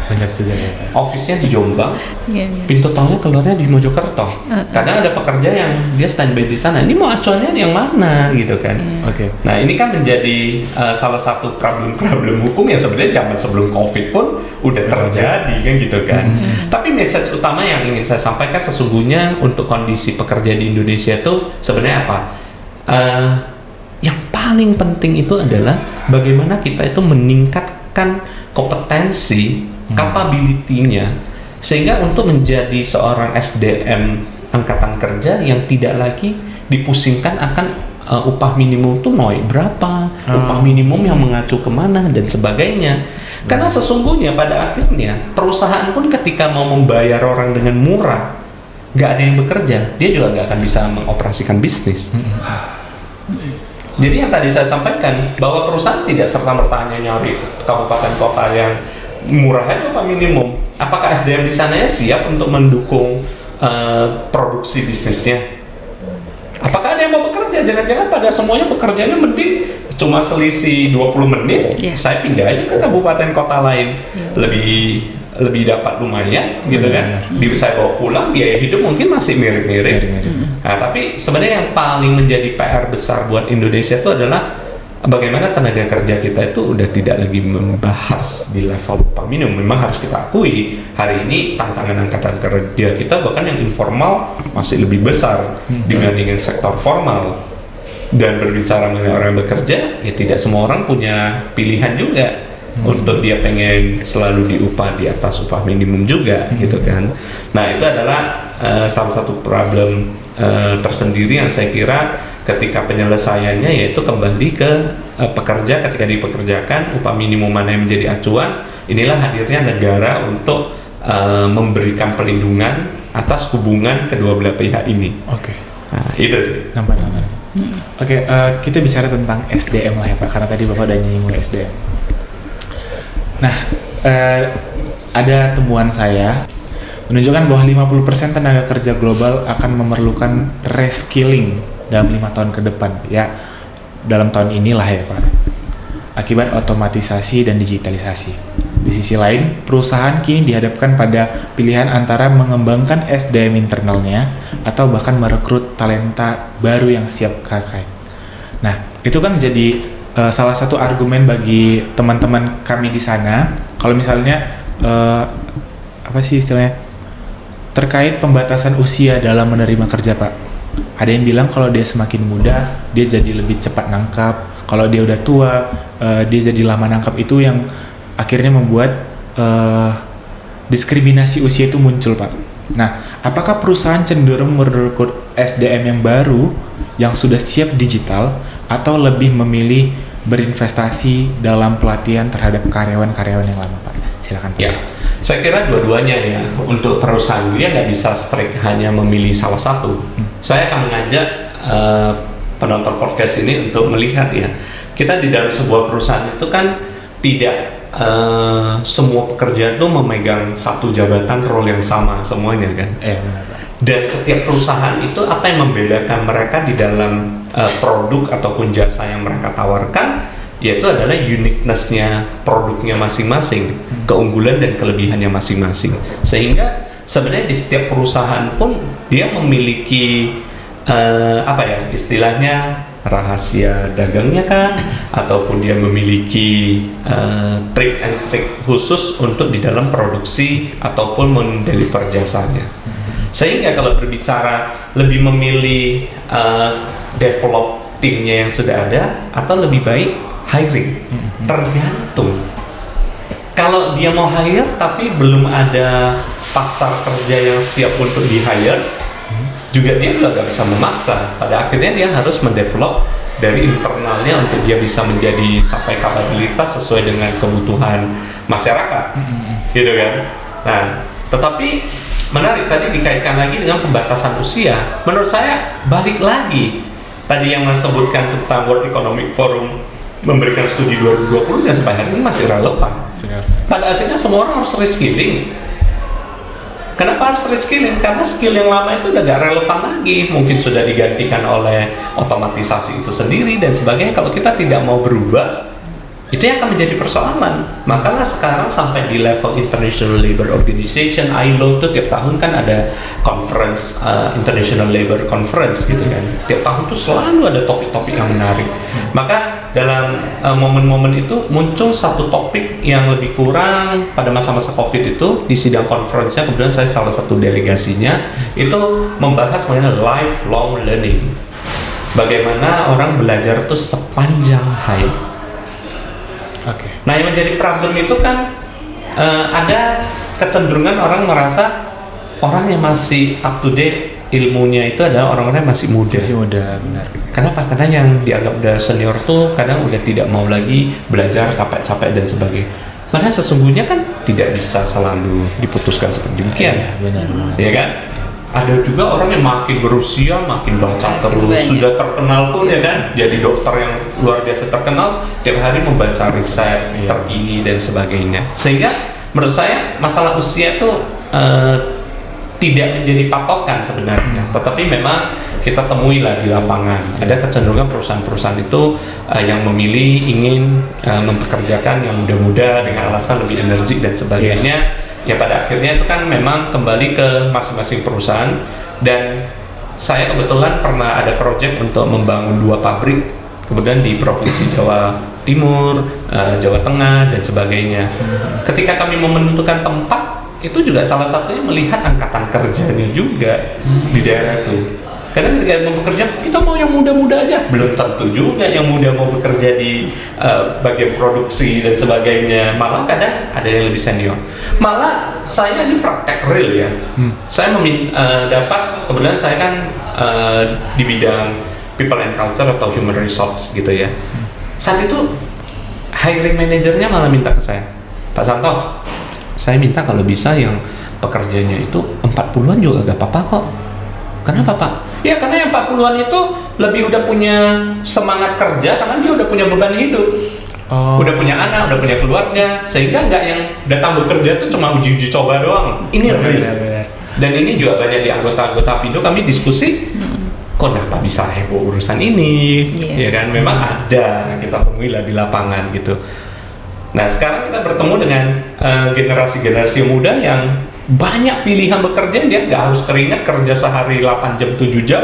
Banyak juga ya. Office-nya di Jombang, Iya. pintu tolnya keluarnya di Mojokerto. Kadang ada pekerja yang dia standby di sana. Ini mau acuannya yang mana gitu kan? Oke. Nah ini kan menjadi salah satu problem hukum yang sebenarnya zaman sebelum COVID pun udah terjadi kan gitu kan. Tapi message utama yang ingin saya sampaikan sesungguhnya untuk kondisi pekerja di Indonesia itu sebenarnya apa? Yang paling penting itu adalah bagaimana kita itu meningkatkan kompetensi, capability-nya, sehingga untuk menjadi seorang SDM angkatan kerja yang tidak lagi dipusingkan akan upah minimum itu berapa, upah minimum yang mengacu kemana dan sebagainya. Karena sesungguhnya pada akhirnya perusahaan pun ketika mau membayar orang dengan murah, nggak ada yang bekerja, dia juga nggak akan bisa mengoperasikan bisnis. Jadi yang tadi saya sampaikan bahwa perusahaan tidak serta-merta hanya nyari kabupaten kota yang murah aja upah minimum. Apakah SDM di sana siap untuk mendukung produksi bisnisnya? Apakah ada yang mau bekerja? Jangan-jangan pada semuanya bekerjanya mending cuma selisih 20 menit, saya pindah aja ke kabupaten kota lain, lebih dapat lumayan gitu kan. Saya bawa pulang, biaya hidup mungkin masih mirip-mirip. Nah, tapi sebenarnya yang paling menjadi PR besar buat Indonesia itu adalah bagaimana tenaga kerja kita itu udah tidak lagi membahas di level upah minimum. Memang harus kita akui hari ini tantangan angkatan kerja kita bahkan yang informal masih lebih besar dibandingkan sektor formal. Dan berbicara mengenai orang yang bekerja, ya tidak semua orang punya pilihan juga untuk dia pengen selalu diupah di atas upah minimum juga gitu kan. Nah itu adalah salah satu problem tersendiri yang saya kira ketika penyelesaiannya yaitu kembali ke pekerja ketika dipekerjakan upah minimum mana yang menjadi acuan. Inilah hadirnya negara untuk memberikan perlindungan atas hubungan kedua belah pihak ini. Oke. Nah, itu sih. Nampak. Oke, kita bicara tentang SDM lah ya Pak, karena tadi Bapak udah nyinggung SDM. Nah, ada temuan saya menunjukkan bahwa 50% tenaga kerja global akan memerlukan reskilling dalam 5 tahun ke depan, ya dalam tahun inilah ya Pak, akibat otomatisasi dan digitalisasi. Di sisi lain, perusahaan kini dihadapkan pada pilihan antara mengembangkan SDM internalnya atau bahkan merekrut talenta baru yang siap pakai. Nah, itu kan jadi salah satu argumen bagi teman-teman kami di sana. Kalau misalnya apa sih istilahnya terkait pembatasan usia dalam menerima kerja, Pak. Ada yang bilang kalau dia semakin muda, dia jadi lebih cepat nangkap. Kalau dia udah tua, dia jadi lama nangkap. Itu yang akhirnya membuat diskriminasi usia itu muncul, Pak. Nah, apakah perusahaan cenderung merekrut SDM yang baru yang sudah siap digital atau lebih memilih berinvestasi dalam pelatihan terhadap karyawan-karyawan yang lama, Pak? Silakan, Pak. Ya, saya kira dua-duanya ya. Untuk perusahaan dia nggak bisa strict hanya memilih salah satu. Saya akan mengajak penonton podcast ini untuk melihat ya. Kita di dalam sebuah perusahaan itu kan tidak semua pekerjaan itu memegang satu jabatan role yang sama semuanya kan. Benar, Pak. Dan setiap perusahaan itu apa yang membedakan mereka di dalam produk ataupun jasa yang mereka tawarkan, yaitu adalah uniqueness-nya produknya masing-masing, keunggulan dan kelebihannya masing-masing. Sehingga sebenarnya di setiap perusahaan pun dia memiliki istilahnya rahasia dagangnya kan, ataupun dia memiliki trik and trik khusus untuk di dalam produksi ataupun mendeliver jasanya. Sehingga kalau berbicara lebih memilih develop timnya yang sudah ada atau lebih baik hiring, tergantung. Kalau dia mau hire tapi belum ada pasar kerja yang siap untuk di hire, juga dia juga nggak bisa memaksa. Pada akhirnya dia harus mendevelop dari internalnya untuk dia bisa menjadi capai kapabilitas sesuai dengan kebutuhan masyarakat, gitu kan. Nah, tetapi menarik tadi dikaitkan lagi dengan pembatasan usia. Menurut saya balik lagi tadi yang Mas sebutkan tentang World Economic Forum memberikan studi 2020 dan sampai hari ini masih relevan. Pada akhirnya semua orang harus reskilling. Kenapa harus reskilling? Karena skill yang lama itu udah gak relevan lagi, mungkin sudah digantikan oleh otomatisasi itu sendiri dan sebagainya. Kalau kita tidak mau berubah, itu yang akan menjadi persoalan. Makanya sekarang sampai di level International Labour Organization, ILO, itu tiap tahun kan ada conference, International Labour Conference gitu kan. Tiap tahun tuh selalu ada topik-topik yang menarik. Maka dalam momen-momen itu muncul satu topik yang lebih kurang pada masa-masa COVID itu di sidang conference-nya, kemudian saya salah satu delegasinya, itu membahas mengenai lifelong learning. Bagaimana orang belajar itu sepanjang hayat. Oke. Nah, yang menjadi problem itu kan ada kecenderungan orang merasa orang yang masih up to date ilmunya itu adalah orang-orang yang masih muda. Masih muda, benar. Kenapa? Karena yang dianggap udah senior tuh kadang udah tidak mau lagi belajar capek-capek dan sebagainya. Padahal sesungguhnya kan tidak bisa selalu diputuskan seperti demikian. Iya, benar. Ya kan? Ada juga orang yang makin berusia makin baca terus, banyak. sudah terkenal pun ya kan, jadi dokter yang luar biasa terkenal, tiap hari membaca riset terkini dan sebagainya. Sehingga menurut saya masalah usia itu tidak menjadi patokan sebenarnya, tetapi memang kita temui lah di lapangan. Ada kecenderungan perusahaan-perusahaan itu yang memilih ingin mempekerjakan yang muda-muda dengan alasan lebih energik dan sebagainya. Ya pada akhirnya itu kan memang kembali ke masing-masing perusahaan, dan saya kebetulan pernah ada proyek untuk membangun 2 pabrik kemudian di Provinsi Jawa Timur, Jawa Tengah dan sebagainya. Ketika kami menentukan tempat, itu juga salah satunya melihat angkatan kerjanya juga di daerah itu. Karena ketika mau bekerja, kita mau yang muda-muda aja. Belum tentu juga yang muda mau bekerja di bagian produksi dan sebagainya. Malah kadang ada yang lebih senior. Malah saya ini praktek real ya. Saya dapat, kebetulan saya kan di bidang people and culture atau human resource gitu ya. Saat itu hiring manajernya malah minta ke saya, Pak Santo, saya minta kalau bisa yang pekerjanya itu 40-an juga gak apa-apa kok. Kenapa Pak? Ya karena yang 40-an itu lebih udah punya semangat kerja karena dia udah punya beban hidup. Udah punya anak, udah punya keluarga, sehingga nggak yang datang bekerja tuh cuma uji coba doang. Ini real. Dan ini juga banyak di anggota-anggota Pindo kami diskusi, kok kenapa bisa heboh urusan ini? Ya kan, memang ada, kita temui lah di lapangan gitu. Nah sekarang kita bertemu dengan generasi-generasi muda yang banyak pilihan bekerja, dia nggak harus keringat kerja sehari 8 jam 7 jam,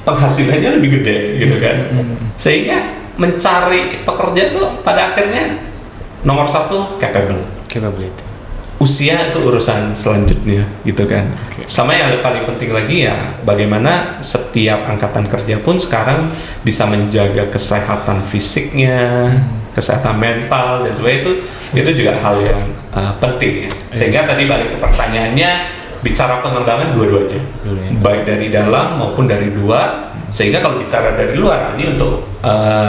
penghasilannya lebih gede gitu kan. Sehingga mencari pekerja tuh pada akhirnya nomor 1 capability. Usia itu urusan selanjutnya gitu kan. Sama yang paling penting lagi ya bagaimana setiap angkatan kerja pun sekarang bisa menjaga kesehatan fisiknya, kesehatan mental dan sebagainya, itu juga hal yang penting ya. Sehingga tadi balik ke pertanyaannya, bicara pengembangan dua-duanya, baik dari dalam maupun dari luar. Sehingga kalau bicara dari luar, ini untuk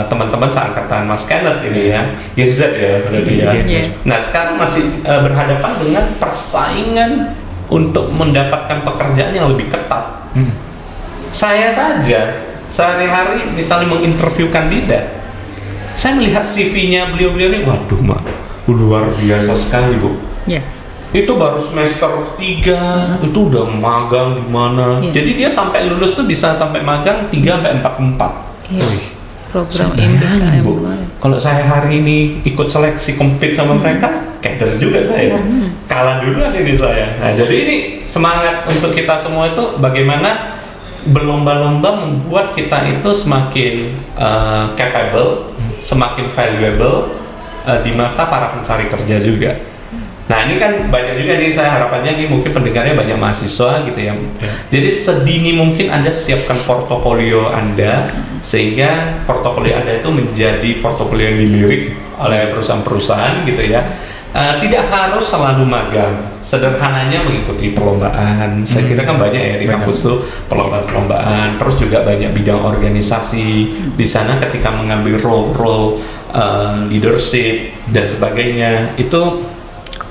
teman-teman seangkatan Mas Kenneth ini ya, Gen Z ya berarti ya. Nah sekarang masih berhadapan dengan persaingan untuk mendapatkan pekerjaan yang lebih ketat. Saya saja sehari-hari misalnya menginterview kandidat, saya melihat CV-nya beliau-beliau ini, waduh Mak, luar biasa sekali Bu. Itu baru semester 3, itu udah magang di mana. Jadi dia sampai lulus tuh bisa sampai magang 3-4 tempat. Program MBKM. Kalau saya hari ini ikut seleksi compete sama mereka, kader juga saya. Kalah duluan ini saya. Nah, jadi ini semangat untuk kita semua itu bagaimana berlomba-lomba membuat kita itu semakin capable, semakin valuable di mata para pencari kerja juga. Nah ini kan banyak juga nih, saya harapannya nih mungkin pendengarnya banyak mahasiswa gitu ya. Jadi sedini mungkin Anda siapkan portofolio Anda, sehingga portofolio Anda itu menjadi portofolio yang dilirik oleh perusahaan-perusahaan gitu ya. tidak harus selalu magang. Sederhananya mengikuti perlombaan. Saya kira kan banyak ya di kampus tuh perlombaan-perlombaan. Terus juga banyak bidang organisasi di sana ketika mengambil role leadership dan sebagainya. Itu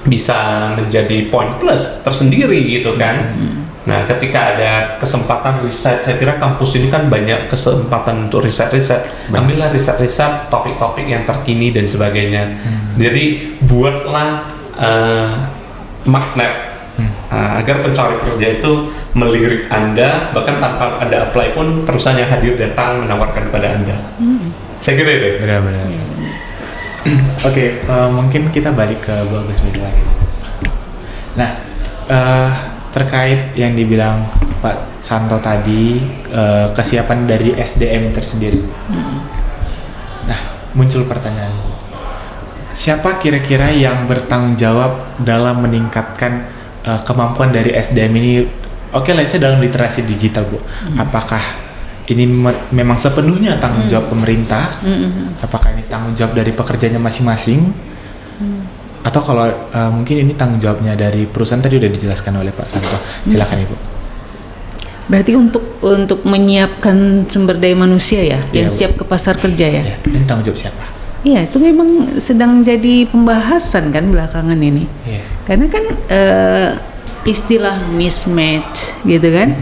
bisa menjadi poin plus tersendiri gitu kan. Nah, ketika ada kesempatan riset, saya kira kampus ini kan banyak kesempatan untuk riset-riset. Ambillah riset-riset topik-topik yang terkini dan sebagainya. Jadi buatlah magnet agar pencari kerja itu melirik Anda, bahkan tanpa Anda apply pun perusahaan yang hadir datang menawarkan kepada Anda. Saya kira itu. Benar-benar. Oke, mungkin kita balik ke Bu Agus Mido lagi. Nah, terkait yang dibilang Pak Santo tadi, kesiapan dari SDM tersendiri. Nah, muncul pertanyaan, siapa kira-kira yang bertanggung jawab dalam meningkatkan kemampuan dari SDM ini? Oke lah, saya dalam literasi digital, Bu. Apakah ini memang sepenuhnya tanggung jawab pemerintah? Apakah ini tanggung jawab dari pekerjanya masing-masing? Atau kalau mungkin ini tanggung jawabnya dari perusahaan, tadi udah dijelaskan oleh Pak Santo. Silakan Ibu. Berarti untuk menyiapkan sumber daya manusia ya, yang siap ke pasar kerja ya. Dan tanggung jawab siapa? Iya, itu memang sedang jadi pembahasan kan belakangan ini. Karena kan istilah mismatch gitu kan,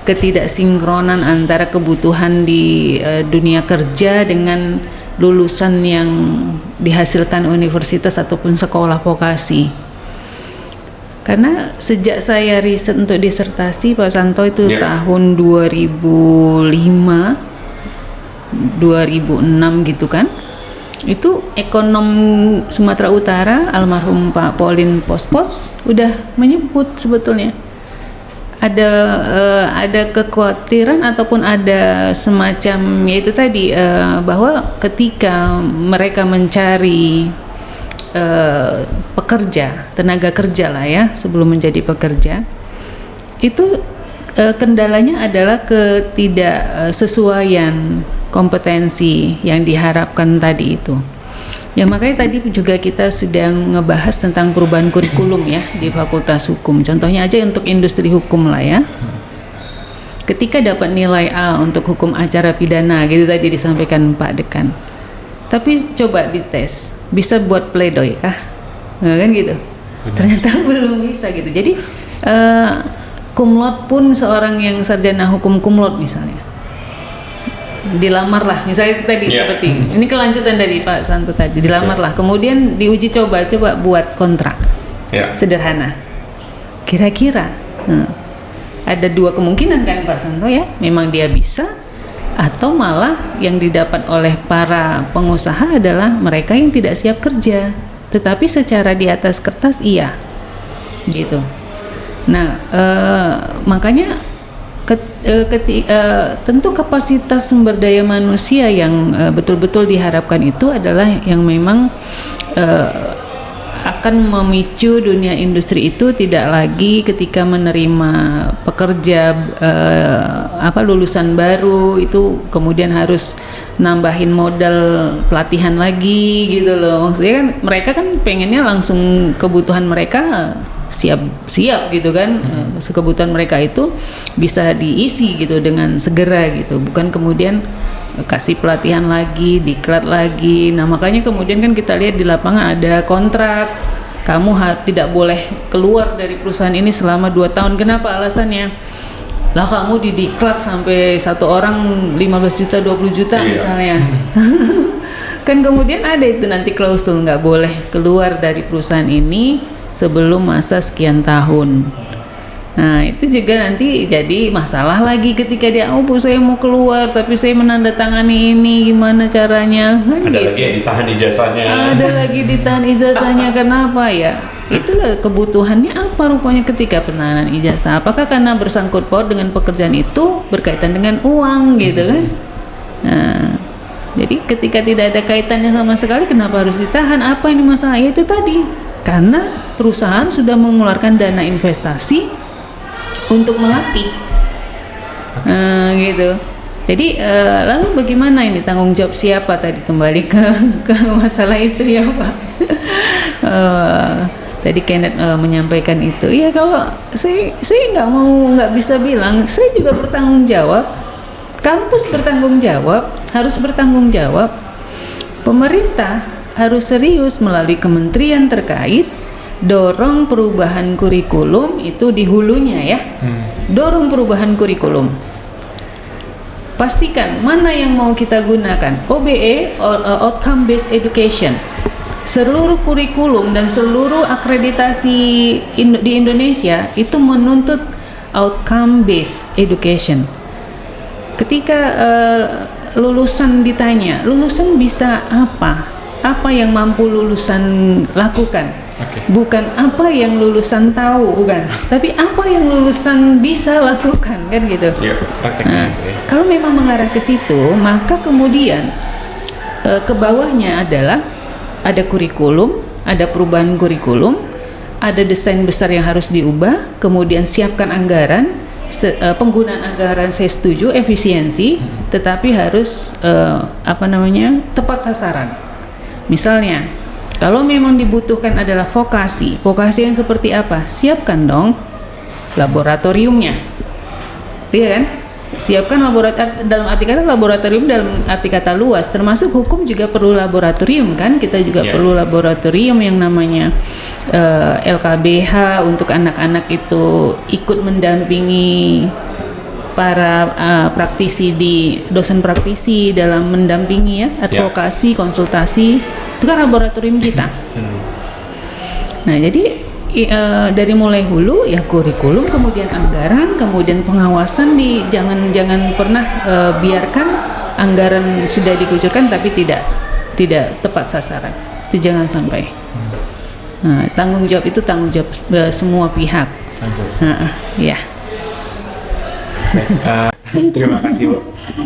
ketidaksinkronan antara kebutuhan di dunia kerja dengan lulusan yang dihasilkan universitas ataupun sekolah vokasi. Karena sejak saya riset untuk disertasi Pak Santo itu tahun 2005 2006 gitu kan, itu ekonom Sumatera Utara almarhum Pak Pauline Pospos udah menyebut sebetulnya ada kekhawatiran ataupun ada semacam yaitu tadi bahwa ketika mereka mencari pekerja, tenaga kerja lah ya, sebelum menjadi pekerja, itu kendalanya adalah ketidaksesuaian kompetensi yang diharapkan tadi itu. Ya makanya tadi juga kita sedang ngebahas tentang perubahan kurikulum ya di Fakultas Hukum. Contohnya aja untuk industri hukum lah ya. Ketika dapat nilai A untuk hukum acara pidana gitu tadi disampaikan Pak Dekan. Tapi coba dites, bisa buat pledoi kah? Nah, kan gitu. Ternyata belum bisa gitu. Jadi cum laude pun seorang yang sarjana hukum cum laude misalnya dilamar lah, misalnya tadi seperti ini kelanjutan dari Pak Santo tadi, dilamar lah, kemudian diuji coba buat kontrak sederhana. Kira-kira ada dua kemungkinan kan Pak Santo ya, memang dia bisa, atau malah yang didapat oleh para pengusaha adalah mereka yang tidak siap kerja, tetapi secara di atas kertas iya, gitu. Nah, makanya tentu kapasitas sumber daya manusia yang betul-betul diharapkan itu adalah yang memang akan memicu dunia industri itu tidak lagi ketika menerima pekerja lulusan baru itu kemudian harus nambahin modal pelatihan lagi gitu loh. Maksudnya kan mereka kan pengennya langsung kebutuhan mereka siap gitu kan, kebutuhan mereka itu bisa diisi gitu dengan segera gitu, bukan kemudian kasih pelatihan lagi, diklat lagi. Nah makanya kemudian kan kita lihat di lapangan ada kontrak, kamu tidak boleh keluar dari perusahaan ini selama 2 tahun. Kenapa alasannya? Lah kamu didiklat sampai satu orang 15 juta 20 juta misalnya. Kan kemudian ada itu nanti klausul nggak boleh keluar dari perusahaan ini sebelum masa sekian tahun. Nah itu juga nanti jadi masalah lagi ketika dia Bu saya mau keluar tapi saya menandatangani ini gimana caranya kan, ada gitu. lagi yang ditahan ijazahnya, ada lagi ditahan ijazahnya. Kenapa ya? Itulah kebutuhannya apa rupanya ketika penahanan ijazah, apakah karena bersangkut paut dengan pekerjaan itu berkaitan dengan uang gitu kan. Nah jadi ketika tidak ada kaitannya sama sekali, kenapa harus ditahan? Apa ini masalah? Ya itu tadi, karena perusahaan sudah mengeluarkan dana investasi untuk melatih, gitu. Jadi lalu bagaimana ini tanggung jawab siapa tadi, kembali ke masalah itu ya Pak. Tadi Kenneth menyampaikan itu. Ya kalau saya nggak bisa bilang, saya juga bertanggung jawab. Kampus bertanggung jawab, harus bertanggung jawab. Pemerintah harus serius melalui kementerian terkait dorong perubahan kurikulum itu di hulunya ya. Dorong perubahan kurikulum. Pastikan mana yang mau kita gunakan, OBE, Outcome Based Education. Seluruh kurikulum dan seluruh akreditasi di Indonesia itu menuntut Outcome Based Education. Ketika lulusan ditanya, lulusan bisa apa? Apa yang mampu lulusan lakukan? Bukan apa yang lulusan tahu, bukan. Tapi apa yang lulusan bisa lakukan, kan gitu. Prakteknya gitu ya. Kalau memang mengarah ke situ, maka kemudian ke bawahnya adalah ada kurikulum, ada perubahan kurikulum, ada desain besar yang harus diubah, kemudian siapkan anggaran, penggunaan anggaran saya setuju, efisiensi, tetapi harus tepat sasaran. Misalnya, kalau memang dibutuhkan adalah vokasi yang seperti apa? Siapkan dong laboratoriumnya, iya kan? Siapkan laboratorium, dalam arti kata laboratorium dalam arti kata luas, termasuk hukum juga perlu laboratorium kan? Kita juga perlu laboratorium yang namanya LKBH untuk anak-anak itu ikut mendampingi para dosen praktisi dalam mendampingi ya, advokasi, konsultasi, itu kan laboratorium kita. Nah jadi dari mulai hulu ya kurikulum, kemudian anggaran, kemudian pengawasan, jangan pernah biarkan anggaran sudah dikucurkan tapi tidak tepat sasaran, itu jangan sampai. Nah, tanggung jawab itu tanggung jawab semua pihak. Ya. Terima kasih Bu.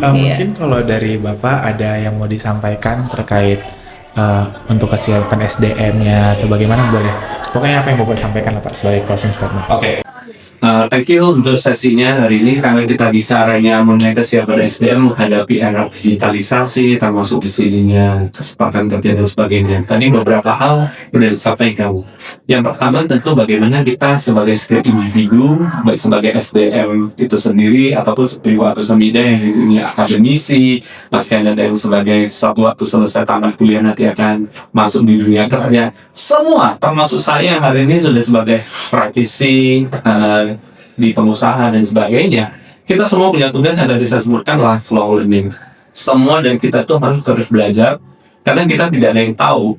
Mungkin kalau dari Bapak ada yang mau disampaikan terkait untuk kesiapan SDM-nya atau bagaimana, boleh. Pokoknya apa yang Bapak sampaikan lah Pak sebagai closing statement. Oke. Thank you untuk sesinya hari ini, karena kita bicaranya mengenai kesiapan SDM menghadapi era digitalisasi, termasuk di sininya kesempatan kerja dan sebagainya. Tadi beberapa hal sudah disampaikan. Yang pertama tentu bagaimana kita sebagai setiap individu, baik sebagai SDM itu sendiri ataupun sebagai waktu semida yang ini akademisi, Mas Kenneth yang sebagai satu waktu selesai tamat kuliah nanti akan masuk di dunia kerja. Semua, termasuk saya yang hari ini sudah sebagai praktisi di pengusaha dan sebagainya, kita semua punya tugas yang tadi saya sebutkan, lifelong learning. Semua dan kita tuh harus terus belajar, karena kita tidak ada yang tahu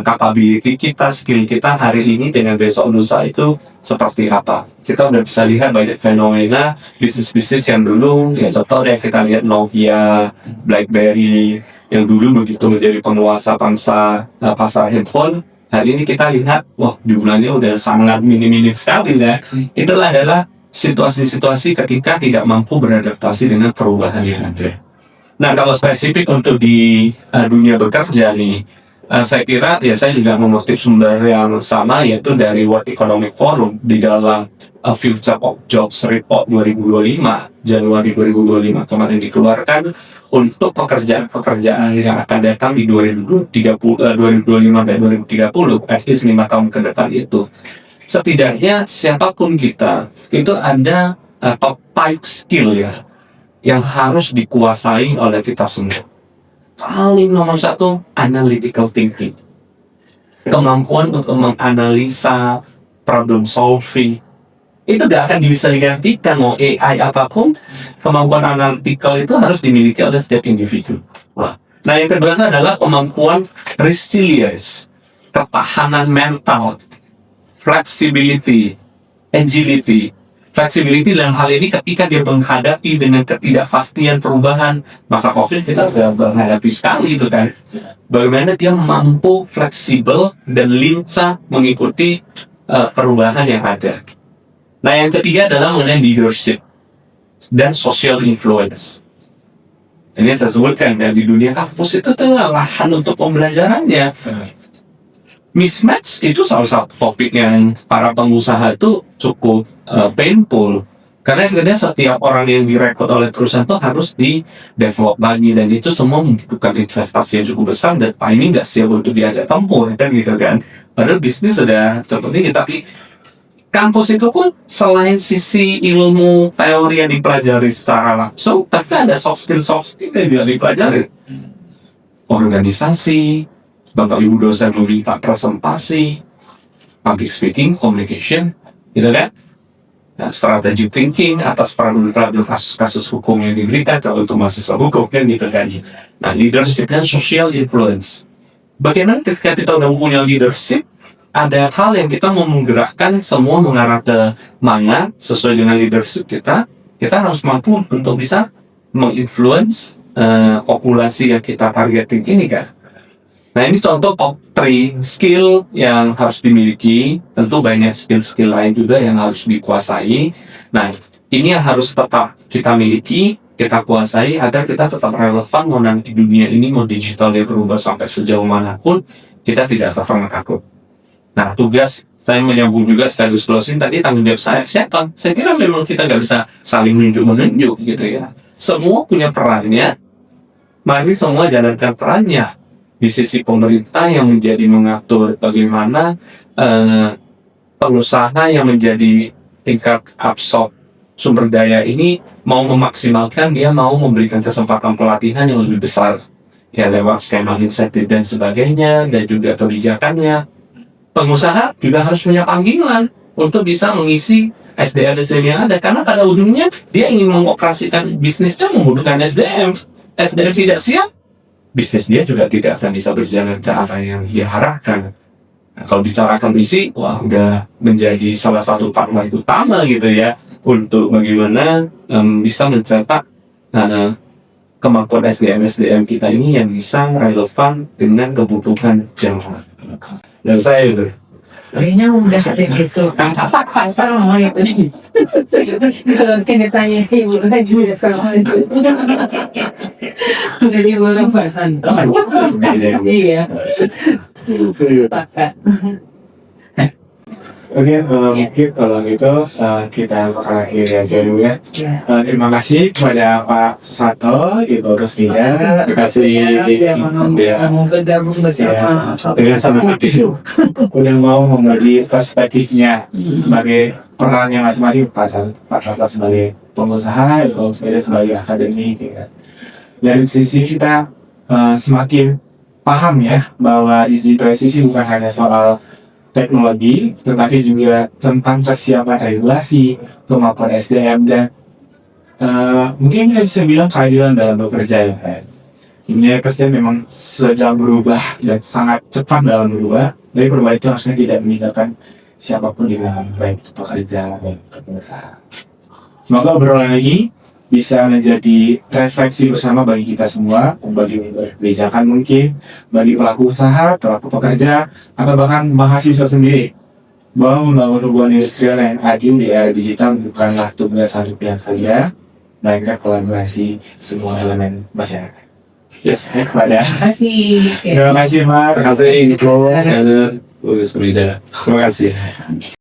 capability kita, skill kita hari ini dengan besok lusa itu seperti apa. Kita udah bisa lihat banyak fenomena bisnis-bisnis yang dulu, ya contoh yang kita lihat Nokia, BlackBerry, yang dulu begitu menjadi penguasa pasar handphone. Hari ini kita lihat, wah jumlahnya udah sangat minim sekali ya. Itulah adalah situasi-situasi ketika tidak mampu beradaptasi dengan perubahan yang ada. Nah kalau spesifik untuk di dunia bekerja nih, saya kira ya saya juga mengutip sumber yang sama, yaitu dari World Economic Forum di dalam Future of Jobs Report 2025, Januari 2025 kemarin dikeluarkan untuk pekerjaan-pekerjaan yang akan datang di 2025 dan 2030, at least 5 tahun ke depan itu. Setidaknya siapapun kita, itu ada top 5 skill ya, yang harus dikuasai oleh kita semua. Paling nomor 1, analytical thinking. Kemampuan untuk menganalisa, problem solving, itu gak akan bisa digantikan mau AI apapun. Kemampuan analytical itu harus dimiliki oleh setiap individu. Nah yang kedua adalah kemampuan resilience, ketahanan mental, flexibility, agility. Flexibility dalam hal ini ketika dia menghadapi dengan ketidakpastian perubahan. Masa COVID kita sudah menghadapi sekali itu kan. Bagaimana dia mampu fleksibel dan lincah mengikuti perubahan yang ada. Nah yang ketiga adalah mengenai leadership dan social influence. Ini saya sebutkan ya, di dunia kampus itu adalah lahan untuk pembelajarannya. Mismatch itu salah satu topik yang para pengusaha itu cukup painful. Karena akhirnya setiap orang yang direkrut oleh perusahaan itu harus di-develop lagi, dan itu semua membutuhkan investasi yang cukup besar dan timing nggak siap untuk diajak tempuh, kan gitu kan. Padahal bisnis sudah seperti ini, tapi kampus itu pun selain sisi ilmu teori yang dipelajari secara langsung, tapi ada soft skill yang juga dipelajari. Organisasi, Bapak Ibu dosen meminta presentasi, public speaking, communication, gitu kan. Nah, strategic thinking atas problem kasus-kasus hukum yang diberikan kalau untuk mahasiswa hukum kan gitu kan. Nah, leadership dan social influence. Bagaimana ketika kita udah punya leadership, ada hal yang kita mau menggerakkan semua mengarah ke mana sesuai dengan leadership kita harus mampu untuk bisa menginfluence populasi yang kita targeting ini kan. Nah, ini contoh top 3 skill yang harus dimiliki. Tentu banyak skill-skill lain juga yang harus dikuasai. Nah, ini yang harus tetap kita miliki, kita kuasai agar kita tetap relevan mau nanti dunia ini mau digitalnya berubah sampai sejauh manapun, kita tidak akan pernah takut. Nah, tugas saya menyambung juga sekaligus closing tadi, tanggung jawab saya siapa? Saya kira memang kita nggak bisa saling menunjuk gitu ya. Semua punya perannya, mari semua jalankan perannya. Di sisi pemerintah yang menjadi mengatur bagaimana pengusaha yang menjadi tingkat absorb sumber daya ini mau memaksimalkan, dia mau memberikan kesempatan pelatihan yang lebih besar ya lewat skema insentif dan sebagainya, dan juga kebijakannya. Pengusaha juga harus punya panggilan untuk bisa mengisi SDM yang ada, karena pada ujungnya dia ingin mengoperasikan bisnisnya membutuhkan SDM tidak siap, bisnis dia juga tidak akan bisa berjalan ke arah yang dia harapkan. Nah, kalau bicara kondisi, wah udah menjadi salah satu partner utama gitu ya untuk bagaimana bisa mencetak kemampuan SDM kita ini yang bisa relevan dengan kebutuhan zaman. Dan saya itu. Kayaknya udah kayak gitu. Pasal mau itu nih. Kalau kita tanya ibu lagi udah sama itu. Udah diulang Pak Santo. Iya. Sepakat. Oke, mungkin kalau gitu kita bakal akhiri aja dulu ya. Terima kasih kepada Pak Santo, Ibu Rusmida. Terima kasih Kamu bergabung bersama. dengan sama udah mau membagi perspektifnya sebagai perannya masing-masing, Pak Santo sebagai pengusaha, Ibu Rusmida sebagai akademik. Ya. Dari sisi kita semakin paham ya bahwa digitalisasi bukan hanya soal teknologi, tetapi juga tentang kesiapan regulasi, kemampuan SDM, dan mungkin kita bisa bilang keadilan dalam bekerja ya. Dunia kerja memang sedang berubah dan sangat cepat dalam berubah, tapi perubahan itu harusnya tidak meninggalkan siapapun di dalam, baik itu pekerja maupun pengusaha. Semoga obrolan lagi bisa menjadi refleksi bersama bagi kita semua, bagi kebijakan mungkin, bagi pelaku usaha, pelaku pekerja, atau bahkan mahasiswa sendiri, bahwa membangun hubungan industrial yang adil di era digital bukanlah tugas satu pihak saja, melainkan kolaborasi semua elemen masyarakat. Yes, kepada. Terima kasih. Terima kasih, Mark. Terima kasih. Terima kasih.